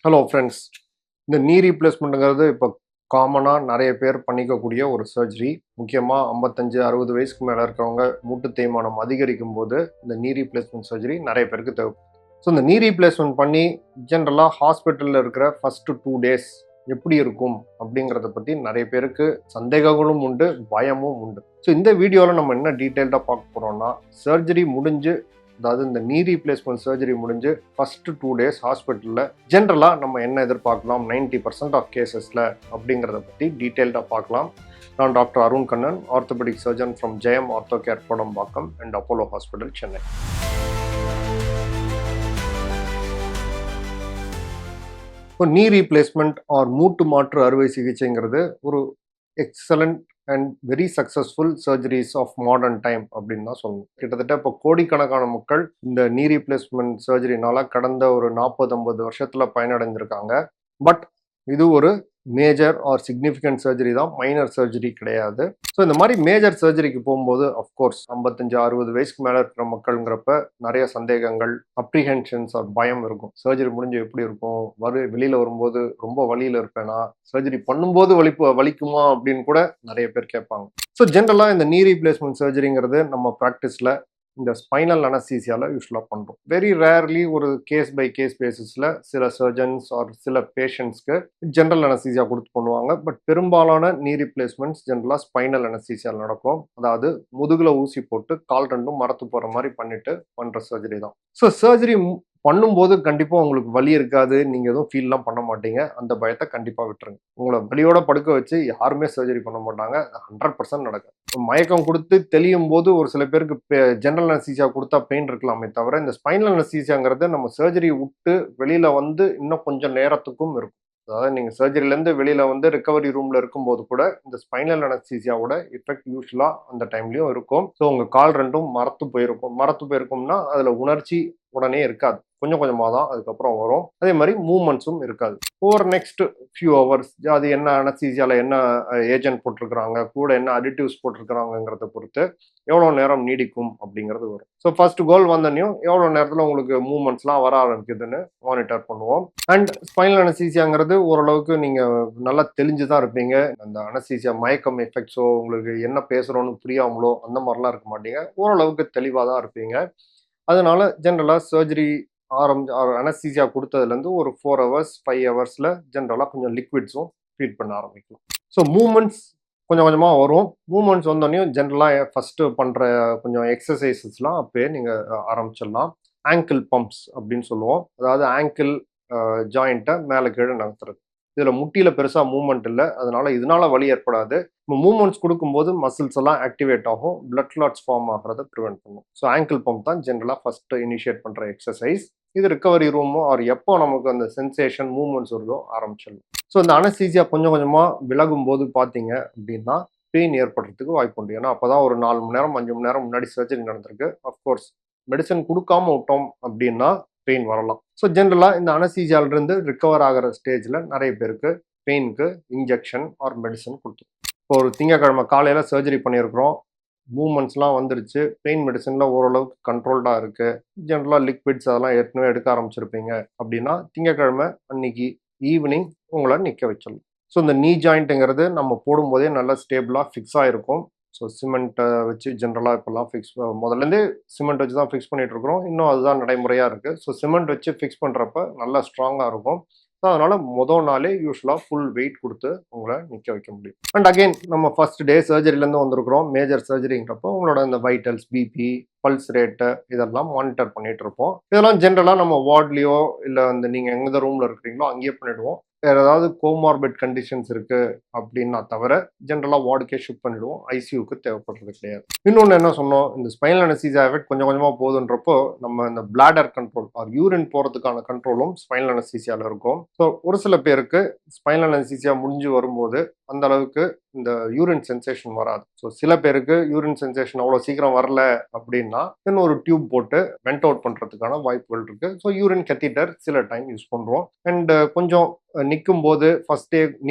Hello friends. இந்த நீ ரீப்ளேஸ்மெண்ட்டுங்கிறது இப்போ காமனாக நிறைய பேர் பண்ணிக்கக்கூடிய ஒரு சர்ஜரி. முக்கியமாக 55-60 வயசுக்கு மேலே இருக்கிறவங்க மூட்டு தேய்மானம் அதிகரிக்கும் போது இந்த நீ ரீப்ளேஸ்மெண்ட் சர்ஜரி நிறைய பேருக்கு தேவைப்படும். ஸோ இந்த நீ ரீப்ளேஸ்மெண்ட் பண்ணி ஜென்ரலாக ஹாஸ்பிட்டலில் இருக்கிற ஃபஸ்ட்டு 2 டேஸ் எப்படி இருக்கும் அப்படிங்கிறத பற்றி நிறைய பேருக்கு சந்தேகங்களும் உண்டு, பயமும் உண்டு. ஸோ இந்த வீடியோவில் நம்ம என்ன டீட்டெயில்டாக பார்க்க போகிறோம்னா, சர்ஜரி முடிஞ்சு, அதாவது இந்த நீ ரீப்ளேஸ்மெண்ட் சர்ஜரி முடிஞ்சு ஃபஸ்ட்டு 2 டேஸ் ஹாஸ்பிட்டலில் ஜென்ரலாக நம்ம என்ன எதிர்பார்க்கலாம் 90% ஆஃப் கேசஸில் அப்படிங்கிறத பற்றி டீட்டெயில்டாக பார்க்கலாம். நான் doctor Arun Kannan, orthopaedic surgeon from Jayam ortho care Kodambakkam and Apollo hospital, Chennai. இப்போ நீ ரீப்ளேஸ்மெண்ட் ஆர் மூட்டு மாற்று அறுவை சிகிச்சைங்கிறது ஒரு excellent and very successful surgeries of modern time அப்படின்னு தான் சொல்லணும். கிட்டத்தட்ட இப்போ கோடிக்கணக்கான மக்கள் இந்த நீ ரீப்ளேஸ்மெண்ட் சர்ஜரினால கடந்த ஒரு 40-50 வருஷத்தில் பயனடைஞ்சிருக்காங்க. பட் இது ஒரு மேஜர் ஆர் சிக்னிஃபிகண்ட் சர்ஜரி தான், மைனர் சர்ஜரி கிடையாது. ஸோ இந்த மாதிரி மேஜர் சர்ஜரிக்கு போகும்போது அஃப்கோர்ஸ் 55-60 வயசுக்கு மேலே இருக்கிற மக்கள்ங்கிறப்ப நிறைய சந்தேகங்கள், அப்ரிஹென்ஷன்ஸ் ஆர் பயம் இருக்கும். சர்ஜரி முடிஞ்சு எப்படி இருக்கும், வெளியில் வரும்போது ரொம்ப வலியில் இருப்பேனா, சர்ஜரி பண்ணும்போது வலிக்குமா அப்படின்னு கூட நிறைய பேர் கேட்பாங்க. ஸோ ஜென்ரலாக இந்த நீ ரீப்ளேஸ்மெண்ட் சர்ஜரிங்கிறது நம்ம ப்ராக்டிஸில் இந்த ஸ்பைனல் அனஸ்தீசியாவில் யூஸ்வலாக பண்ணுறோம். வெரி ரேர்லி ஒரு கேஸ் பை கேஸ் பேசிஸில் சில சர்ஜன்ஸ் ஆர் சில பேஷண்ட்ஸ்க்கு ஜென்ரல் அனஸ்தீசியா கொடுத்து பண்ணுவாங்க. பட் பெரும்பாலான நீ ரீப்ளேஸ்மெண்ட்ஸ் ஜென்ரலாக ஸ்பைனல் அனஸ்தீசியாவில் நடக்கும். அதாவது முதுகில் ஊசி போட்டு கால் ரெண்டும் மரத்து போகிற மாதிரி பண்ணிட்டு பண்ணுற சர்ஜரி தான். ஸோ சர்ஜரி பண்ணும்போது கண்டிப்பாக உங்களுக்கு வலி இருக்காது, நீங்கள் எதுவும் ஃபீல்லாம் பண்ண மாட்டீங்க. அந்த பயத்தை கண்டிப்பாக விட்டுருங்க. உங்களை வலியோட படுக்க வச்சு யாருமே சர்ஜரி பண்ண மாட்டாங்க. 100% நடக்கும். மயக்கம் கொடுத்து தெளியும் போது ஒரு சில பேருக்கு ஜென்ரல் அனஸ்தீசியா கொடுத்தா பெயின் இருக்கலாமே தவிர, இந்த ஸ்பைனல் அனஸ்தீசியாங்கிறது நம்ம சர்ஜரி விட்டு வெளியில் வந்து இன்னும் கொஞ்சம் நேரத்துக்கும் இருக்கும். அதாவது நீங்கள் சர்ஜரியிலேருந்து வெளியில் வந்து ரிகவரி ரூமில் இருக்கும்போது கூட இந்த ஸ்பைனல் அனஸ்தீசியாவோட எஃபெக்ட் யூஸ்வலாக அந்த டைம்லையும் இருக்கும். ஸோ உங்கள் கால் ரெண்டும் மரத்து போயிருக்கும்னா அதில் உணர்ச்சி உடனே இருக்காது, கொஞ்சம் கொஞ்சமாக தான் அதுக்கப்புறம் வரும். அதே மாதிரி மூவ்மெண்ட்ஸும் இருக்காது. ஓவர் நெக்ஸ்ட் ஃபியூ ஹவர்ஸ் அது என்ன அனஸ்தீசியாவில் என்ன ஏஜென்ட் போட்டிருக்கிறாங்க, கூட என்ன அடிட்டிவ்ஸ் போட்டிருக்கிறாங்கிறத பொறுத்து எவ்வளோ நேரம் நீடிக்கும் அப்படிங்கிறது வரும். ஸோ ஃபர்ஸ்ட் கோல் வந்தனையும் எவ்வளோ நேரத்தில் உங்களுக்கு மூவ்மெண்ட்ஸ்லாம் வர ஆரம்பிக்குதுன்னு மானிட்டர் பண்ணுவோம். அண்ட் ஸ்பைனல் அனஸ்தீசியாங்கிறது ஓரளவுக்கு நீங்கள் நல்லா தெளிஞ்சு தான் இருப்பீங்க. அந்த அனஸ்தீசியா மயக்கம் எஃபெக்ட்ஸோ, உங்களுக்கு என்ன பேசுகிறோன்னு புரியாமலோ அந்த மாதிரிலாம் இருக்க மாட்டீங்க. ஓரளவுக்கு தெளிவாக தான் இருப்பீங்க. அதனால ஜென்ரலாக சர்ஜரி அனஸ்தீசியா கொடுத்ததுலேருந்து ஒரு 4 ஹவர்ஸ் 5 ஹவர்ஸில் ஜென்ரலாக கொஞ்சம் லிக்விட்ஸும் ஃபீட் பண்ண ஆரம்பிக்கலாம். ஸோ மூமெண்ட்ஸ் கொஞ்சம் கொஞ்சமாக வரும். மூமெண்ட்ஸ் வந்தோடனையும் ஜென்ரலாக ஃபஸ்ட்டு பண்ணுற கொஞ்சம் எக்ஸசைசஸ்லாம் அப்போயே நீங்கள் ஆரம்பிச்சிடலாம். ஆங்கிள் பம்ப்ஸ் அப்படின்னு சொல்லுவோம். அதாவது ஆங்கிள் ஜாயிண்ட்டை மேலே கீழே நகர்த்துறது. இதில் முட்டியில் பெருசாக மூவ்மெண்ட் இல்லை, இதனால வலி ஏற்படாது. நம்ம மூவ்மெண்ட்ஸ் கொடுக்கும்போது மசில்ஸ் எல்லாம் ஆக்டிவேட் ஆகும், பிளட் கிளாட்ஸ் ஃபார்ம் ஆகிறத ப்ரிவென்ட் பண்ணும். ஸோ ஆங்கிள் பம்ப் தான் ஜென்ரலாக ஃபஸ்ட்டு இனிஷியேட் பண்ணுற எக்ஸசைஸ். இது ரிகவரி ரூமோ ஆர் எப்போ நமக்கு அந்த சென்சேஷன் மூவ்மெண்ட்ஸ் வருதோ ஆரம்பிச்சிடலாம். ஸோ இந்த அனஸ்தீசியா கொஞ்சம் கொஞ்சமாக விலகும் போது பார்த்தீங்க அப்படின்னா பெயின் ஏற்படுறதுக்கு வாய்ப்பு உண்டு. ஏன்னா அப்போ தான் ஒரு 4 மணி நேரம் 5 மணி நேரம் முன்னாடி சர்ஜரி நடந்திருக்கு. அஃப்கோர்ஸ் மெடிசன் கொடுக்காம விட்டோம் அப்படின்னா பெயின் வரலாம். ஸோ ஜென்ரலாக இந்த அனஸ்தீசியாவிலிருந்து ரிகவர் ஆகிற ஸ்டேஜில் நிறைய பேருக்கு பெயினுக்கு இன்ஜெக்ஷன் ஆர் மெடிசன் கொடுத்துரும். இப்போ ஒரு திங்கக்கிழமை காலையில் சர்ஜரி பண்ணியிருக்கிறோம், மூவ்மெண்ட்ஸ்லாம் வந்துருச்சு, பெயின் மெடிசனில் ஓரளவுக்கு கண்ட்ரோல்டாக இருக்குது, ஜென்ரலாக லிக்விட்ஸ் அதெல்லாம் ஏற்கனவே எடுக்க ஆரம்பிச்சிருப்பீங்க அப்படின்னா திங்கக்கிழமை அன்னைக்கு ஈவினிங் உங்களை நிற்க வச்சிடலாம். ஸோ இந்த நீ ஜாயிண்ட்டுங்கிறது நம்ம போடும்போதே நல்லா ஸ்டேபிளாக ஃபிக்ஸ் ஆகிருக்கும். ஸோ சிமெண்ட்டை வச்சு ஜென்ரலாக இப்போல்லாம் முதல்லேருந்தே சிமெண்ட் வச்சு தான் ஃபிக்ஸ் பண்ணிகிட்டு இருக்கிறோம். இன்னும் அதுதான் நடைமுறையாக இருக்குது. ஸோ சிமெண்ட் வச்சு ஃபிக்ஸ் பண்ணுறப்ப நல்லா ஸ்ட்ராங்காக இருக்கும். ஸோ அதனால் மொதல் நாளே யூஸ்வலாக ஃபுல் வெயிட் கொடுத்து உங்களை நிற்க வைக்க முடியும். அண்ட் அகெயின் நம்ம ஃபர்ஸ்ட் டே சர்ஜரிலேருந்து வந்திருக்கிறோம். மேஜர் சர்ஜரிங்கிறப்போ உங்களோட இந்த வைட்டல்ஸ், பிபி, பல்ஸ் ரேட்டு இதெல்லாம் மானிட்டர் பண்ணிகிட்டு இருப்போம். இதெல்லாம் ஜென்ரலாக நம்ம வார்ட்லேயோ இல்லை வந்து நீங்கள் எந்த ரூமில் இருக்கிறீங்களோ அங்கேயே பண்ணிவிடுவோம். வேறு ஏதாவது கோமார்பிட் கண்டிஷன்ஸ் இருக்குது அப்படின்னா தவிர ஜென்ரலாக வார்டுக்கே ஷிஃப்ட் பண்ணிவிடுவோம். ஐசியூக்கு தேவைப்படுறது கிடையாது. இன்னொன்று என்ன சொன்னோம், இந்த ஸ்பைனல் அனஸ்தீசியா எஃபெக்ட் கொஞ்சம் கொஞ்சமாக போகுதுன்றப்போ நம்ம இந்த பிளாடர் கண்ட்ரோல் ஆர் யூரின் போகிறதுக்கான கண்ட்ரோலும் ஸ்பைனல் அனஸ்தீசியாவில் இருக்கும். ஸோ ஒரு சில பேருக்கு ஸ்பைனல் அனஸ்தீசியா முடிஞ்சு வரும்போது அந்த அளவுக்கு இந்த யூரின் சென்சேஷன் வராது. ஸோ சில பேருக்கு யூரின் சென்சேஷன் அவ்வளோ சீக்கிரம் வரல அப்படின்னா இன்னும் ஒரு டியூப் போட்டு வெண்ட் அவுட் பண்ணுறதுக்கான வாய்ப்புகள் இருக்குது. ஸோ யூரின் கெத்தீட்டர் சில டைம் யூஸ் பண்ணுறோம். அண்ட் கொஞ்சம் நிற்கும் போது ஃபர்ஸ்ட் டே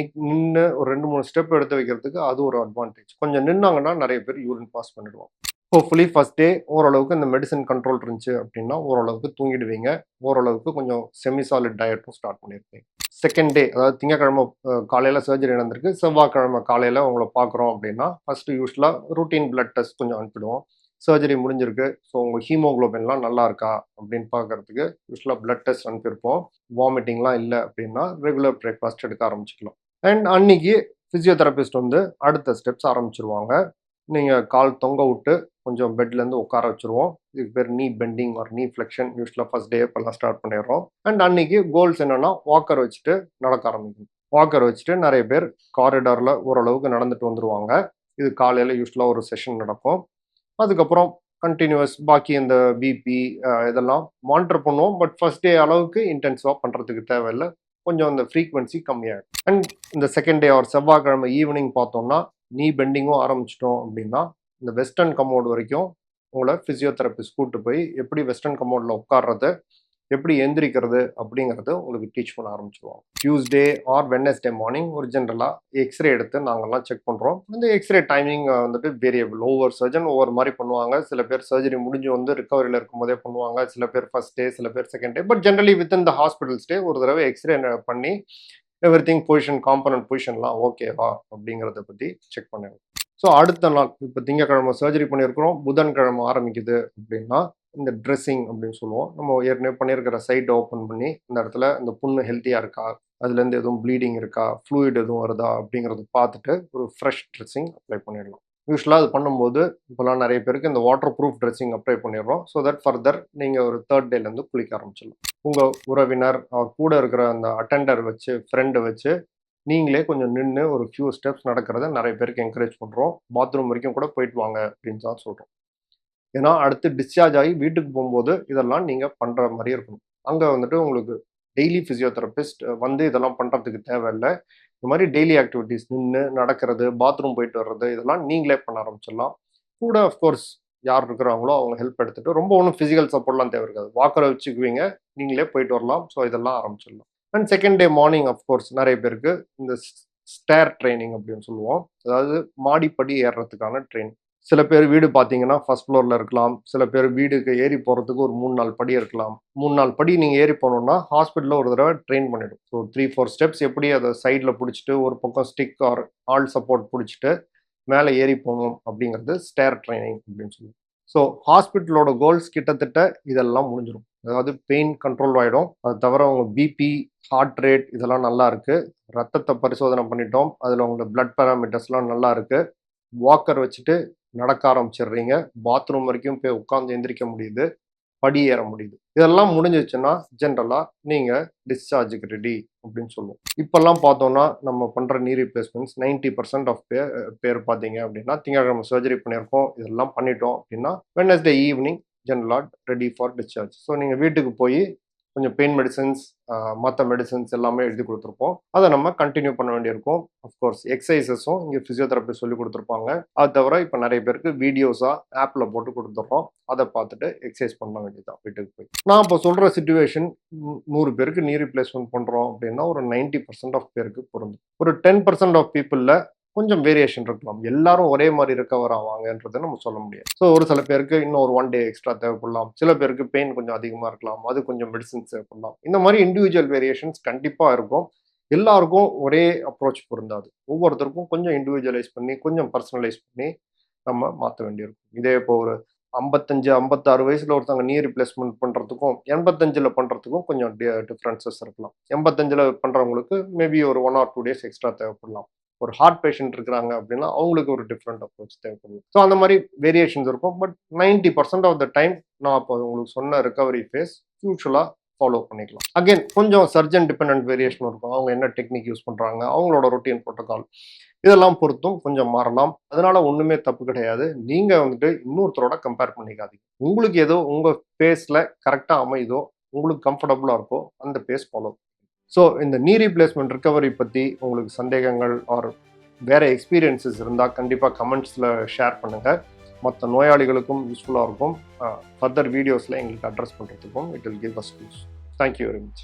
நின்று ஒரு 2-3 ஸ்டெப் எடுத்து வைக்கிறதுக்கு அது ஒரு அட்வான்டேஜ். கொஞ்சம் நின்னாங்கன்னா நிறைய பேர் யூரின் பாஸ் பண்ணிடுவோம். ஹோப்ஃபுல்லி ஃபர்ஸ்ட் டே ஓரளவுக்கு இந்த மெடிசன் கண்ட்ரோல் இருந்துச்சு அப்படின்னா ஓரளவுக்கு தூங்கிடுவீங்க. ஓரளவுக்கு கொஞ்சம் செமி சாலிட் டயட்டும் ஸ்டார்ட் பண்ணியிருப்பீங்க. செகண்ட் டே அதாவது திங்கட்கிழமை காலையில் சர்ஜரி நடந்திருக்கு. செவ்வாய்க்கிழமை காலையில் உங்களை பார்க்குறோம் அப்படின்னா ஃபஸ்ட்டு யூஸ்வலாக ரூட்டீன் பிளட் டெஸ்ட் கொஞ்சம் அனுப்பிடுவோம். சர்ஜரி முடிஞ்சிருக்கு, ஸோ உங்கள் ஹீமோகுளோபின்லாம் நல்லா இருக்கா அப்படின்னு பார்க்கறதுக்கு யூஸ்வலாக பிளட் டெஸ்ட் அனுப்பியிருப்போம். வாமிட்டிங்லாம் இல்லை அப்படின்னா ரெகுலர் பிரேக்ஃபாஸ்ட் எடுக்க ஆரம்பிச்சிக்கலாம். அண்ட் அன்னைக்கு ஃபிசியோதெரபிஸ்ட் வந்து அடுத்த ஸ்டெப்ஸ் ஆரம்பிச்சிருவாங்க. நீங்கள் கால் தொங்க விட்டு கொஞ்சம் பெட்லேருந்து உட்கார வச்சுருவோம். இதுக்கு பேர் நீ பெண்டிங் ஆர் நீ ஃப்ளெக்ஷன். யூஸ்வலாக ஃபஸ்ட் டே இப்போல்லாம் ஸ்டார்ட் பண்ணிடுறோம். அண்ட் அன்னைக்கு கோல்ஸ் என்னென்னா வாக்கர் வச்சுட்டு நடக்க ஆரம்பிக்கணும். வாக்கர் வச்சுட்டு நிறைய பேர் காரிடாரில் ஓரளவுக்கு நடந்துட்டு வந்துடுவாங்க. இது காலையில் யூஸ்வலாக ஒரு செஷன் நடக்கும். அதுக்கப்புறம் கண்டினியூஸ் பாக்கி இந்த பிபி இதெல்லாம் மானிட்டர் பண்ணுவோம். பட் ஃபர்ஸ்ட் டே அளவுக்கு இன்டென்சிவாக பண்ணுறதுக்கு தேவையில்லை. கொஞ்சம் அந்த ஃப்ரீக்வன்சி கம்மியாகிடும். அண்ட் இந்த செகண்ட் டே ஒரு செவ்வாய்க்கிழமை ஈவினிங் பார்த்தோம்னா நீ பெண்டிங்கும் ஆரம்பிச்சிட்டோம் அப்படின்னா இந்த வெஸ்டர்ன் கமோட் வரைக்கும் உங்களை ஃபிசியோதெரபிஸ்ட் கூப்பிட்டு போய் எப்படி வெஸ்டர்ன் கமோடில் உட்கார்றது, எப்படி எந்திரிக்கிறது அப்படிங்கிறது உங்களுக்கு டீச் பண்ண ஆரம்பிச்சிடுவோம். டியூஸ்டே ஆர் வெட்னஸ்டே மார்னிங் ஒரு ஜென்ரலாக எக்ஸ்ரே எடுத்து நாங்கள்லாம் செக் பண்ணுறோம். இந்த எக்ஸ்ரே டைமிங் வந்துட்டு வேரியபிள். ஒவ்வொரு சர்ஜன் ஒவ்வொரு மாதிரி பண்ணுவாங்க. சில பேர் சர்ஜரி முடிஞ்சு வந்து ரிகவரியில் இருக்கும்போதே பண்ணுவாங்க. சில பேர் ஃபர்ஸ்ட் டே, சில பேர் second day. But generally within the hospital stay ஒரு தடவை எக்ஸ்ரே பண்ணி எவ்ரிதிங் பொசிஷன், காம்பனன்ட் பொசிஷன்லாம் ஓகேவா அப்படிங்கிறத பற்றி செக் பண்ணிடுவோம். ஸோ அடுத்த நாள் இப்போ திங்கக்கிழமை சர்ஜரி பண்ணியிருக்கிறோம், புதன்கிழமை ஆரம்பிக்குது அப்படின்னா இந்த ட்ரெஸ்ஸிங் அப்படின்னு சொல்லுவோம். நம்ம ஏற்கனவே பண்ணியிருக்கிற சைட்டை ஓப்பன் பண்ணி இந்த இடத்துல இந்த புண்ணு ஹெல்த்தியாக இருக்கா, அதுலேருந்து எதுவும் ப்ளீடிங் இருக்கா, ஃப்ளூயிட் எதுவும் வருதா அப்படிங்கிறத பார்த்துட்டு ஒரு ஃப்ரெஷ் ட்ரெஸ்ஸிங் அப்ளை பண்ணிடலாம். யூஸ்வலாக அது பண்ணும்போது இப்போலாம் நிறைய பேருக்கு இந்த வாட்டர் ப்ரூஃப் ட்ரெஸ்ஸிங் அப்ளை பண்ணிடுறோம். ஸோ தட் ஃபர்தர் நீங்கள் ஒரு தேர்ட் டேலேருந்து குளிக்க ஆரம்பிச்சிடலாம். உங்கள் உறவினர் கூட இருக்கிற அந்த அட்டெண்டர் வச்சு, ஃப்ரெண்டை வச்சு நீங்களே கொஞ்சம் நின்று ஒரு ஃபியூ ஸ்டெப்ஸ் நடக்கிறத நிறைய பேருக்கு என்கரேஜ் பண்ணுறோம். பாத்ரூம் வரைக்கும் கூட போயிட்டு வாங்க அப்படின்னு தான் சொல்கிறோம். ஏன்னா அடுத்து டிஸ்சார்ஜ் ஆகி வீட்டுக்கு போகும்போது இதெல்லாம் நீங்கள் பண்ணுற மாதிரி இருக்கணும். அங்கே வந்துட்டு உங்களுக்கு டெய்லி ஃபிசியோதெரபிஸ்ட் வந்து இதெல்லாம் பண்ணுறதுக்கு தேவையில்லை. இந்த மாதிரி டெய்லி ஆக்டிவிட்டீஸ் நின்று நடக்கிறது, பாத்ரூம் போயிட்டு வர்றது இதெல்லாம் நீங்களே பண்ண ஆரம்பிச்சிடலாம். கூட அஃப்கோர்ஸ் யார் இருக்கிறாங்களோ அவங்க ஹெல்ப் எடுத்துகிட்டு ரொம்ப ஒன்றும் ஃபிசிக்கல் சப்போர்ட்லாம் தேவை இருக்காது. வாக்கரை வச்சுக்குவீங்க, நீங்களே போயிட்டு வரலாம். ஸோ இதெல்லாம் ஆரம்பிச்சிடலாம். And second day morning of course நிறைய பேருக்கு இந்த ஸ்டேர் ட்ரைனிங் அப்படின்னு சொல்லுவோம். அதாவது மாடிப்படி ஏறுறதுக்கான ட்ரெயின். சில பேர் வீடு பார்த்தீங்கன்னா ஃபர்ஸ்ட் ஃப்ளோரில் இருக்கலாம். சில பேர் வீடுக்கு ஏறி போகிறதுக்கு ஒரு 3-4 படி இருக்கலாம். 3-4 படி நீங்கள் ஏறி போகணுன்னா ஹாஸ்பிட்டலில் ஒரு தடவை ட்ரெயின் பண்ணிடும். ஸோ 3-4 ஸ்டெப்ஸ் எப்படி அதை சைடில் பிடிச்சிட்டு ஒரு பக்கம் ஸ்டிக் ஆர் ஆல் சப்போர்ட் பிடிச்சிட்டு மேலே ஏறி போகணும் அப்படிங்கிறது ஸ்டேர் ட்ரைனிங் அப்படின்னு சொல்லுவோம். ஸோ ஹாஸ்பிட்டலோட கோல்ஸ் கிட்டத்தட்ட இதெல்லாம் முடிஞ்சிடும். அதாவது பெயின் கண்ட்ரோல் ஆகிடும். அது தவிர அவங்க பிபி, ஹார்ட் ரேட் இதெல்லாம் நல்லா இருக்குது. ரத்தத்தை பரிசோதனை பண்ணிட்டோம், அதில் உங்களோட பிளட் பேராமீட்டர்ஸ்லாம் நல்லா இருக்குது. வாக்கர் வச்சுட்டு நடக்க ஆரம்பிச்சிடுறீங்க. பாத்ரூம் வரைக்கும் போய் உட்காந்து எந்திரிக்க முடியுது, படி ஏற முடியுது. இதெல்லாம் முடிஞ்சிச்சுன்னா ஜென்ரலாக நீங்கள் டிஸ்சார்ஜுக்கு ரெடி அப்படின்னு சொல்லுவோம். இப்போல்லாம் பார்த்தோன்னா நம்ம பண்ணுற நீ ரீப்ளேஸ்மெண்ட்ஸ் 90% ஆஃப் பேர் பார்த்தீங்க அப்படின்னா திங்கட்கிழமை சர்ஜரி பண்ணியிருக்கோம், இதெல்லாம் பண்ணிட்டோம் அப்படின்னா வெட்னஸ்டே ஈவினிங் ஜென்ரலாக ரெடி ஃபார் டிஸ்சார்ஜ். ஸோ நீங்கள் வீட்டுக்கு போய் கொஞ்சம் பெயின் மெடிசன்ஸ், மற்ற மெடிசன்ஸ் எல்லாமே எழுதி கொடுத்துருப்போம். அதை நம்ம கண்டினியூ பண்ண வேண்டியிருக்கும். அஃப்கோர்ஸ் எக்ஸசைசஸும் இங்கே ஃபிசியோதெரப்பி சொல்லி கொடுத்துருப்பாங்க. அது தவிர இப்போ நிறைய பேருக்கு வீடியோஸாக ஆப்பில் போட்டு கொடுத்துட்றோம். அதை பார்த்துட்டு எக்ஸசைஸ் பண்ண வேண்டியதுதான் வீட்டுக்கு போய். நான் இப்போ சொல்கிற சிச்சுவேஷன் 100 பேருக்கு நீ ரீப்ளேஸ்மெண்ட் பண்ணுறோம் அப்படின்னா ஒரு 90% ஆஃப் பேருக்கு பொருந்தும். ஒரு 10% ஆஃப் பீப்புளில் கொஞ்சம் வேரியேஷன் இருக்கலாம். எல்லாரும் ஒரே மாதிரி ரெக்கவர் ஆவாங்கன்றதை நம்ம சொல்ல முடியாது. ஸோ ஒரு சில பேருக்கு இன்னும் ஒரு 1 டே எக்ஸ்ட்ரா தேவைப்படலாம். சில பேருக்கு பெயின் கொஞ்சம் அதிகமாக இருக்கலாம், அது கொஞ்சம் மெடிசின்ஸ் தேவைப்படலாம். இந்த மாதிரி இண்டிவிஜுவல் வேரியேஷன்ஸ் கண்டிப்பாக இருக்கும். எல்லாருக்கும் ஒரே அப்ரோச் பொருந்தாது. ஒவ்வொருத்தருக்கும் கொஞ்சம் இண்டிவிஜுவலைஸ் பண்ணி கொஞ்சம் பர்சனலைஸ் பண்ணி நம்ம மாற்ற வேண்டியிருக்கும். இதே இப்போ ஒரு 55-56 வயசுல ஒருத்தவங்க நீ ரீப்ளேஸ்மெண்ட் பண்ணுறதுக்கும் 85ல் பண்ணுறதுக்கும் கொஞ்சம் டிஃப்ரென்சஸ் இருக்கலாம். 85ல் பண்ணுறவங்களுக்கு மேபி ஒரு 1 or 2 டேஸ் எக்ஸ்ட்ரா தேவைப்படலாம். ஒரு ஹார்ட் பேஷண்ட் இருக்கிறாங்க அப்படின்னா அவங்களுக்கு ஒரு டிஃப்ரெண்ட் அப்ரோச் தேவைப்படும். ஸோ அந்த மாதிரி வேரியேஷன்ஸ் இருக்கும். பட் 90% ஆஃப் த டைம் நான் இப்போ உங்களுக்கு சொன்ன ரிகவரி ஃபேஸ் யூஸ்வலாக ஃபாலோ பண்ணிக்கலாம். அகெயின் கொஞ்சம் சர்ஜன் டிபெண்ட் வேரியேஷன் இருக்கும். அவங்க என்ன டெக்னிக் யூஸ் பண்ணுறாங்க, அவங்களோட ரொட்டீன் ப்ரோட்டோகால் இதெல்லாம் பொறுத்தும் கொஞ்சம் மாறலாம். அதனால ஒன்றுமே தப்பு கிடையாது. நீங்கள் வந்துட்டு இன்னொருத்தரோட கம்பேர் பண்ணிக்காதீங்க. உங்களுக்கு ஏதோ உங்கள் பேஸில் கரெக்டாக அமையுதோ, உங்களுக்கு கம்ஃபர்டபுளாக இருக்கோ அந்த பேஸ் ஃபாலோ. ஸோ இந்த நீ ரீப்ளேஸ்மெண்ட் ரிகவரி பற்றி உங்களுக்கு சந்தேகங்கள் ஆர் வேறு எக்ஸ்பீரியன்ஸஸ் இருந்தால் கண்டிப்பாக கமெண்ட்ஸில் ஷேர் பண்ணுங்கள். மற்ற நோயாளிகளுக்கும் யூஸ்ஃபுல்லாக இருக்கும். ஃபர்தர் வீடியோஸில் எங்களுக்கு அட்ரஸ் பண்ணுறதுக்கும் it will give us use. Thank you very much.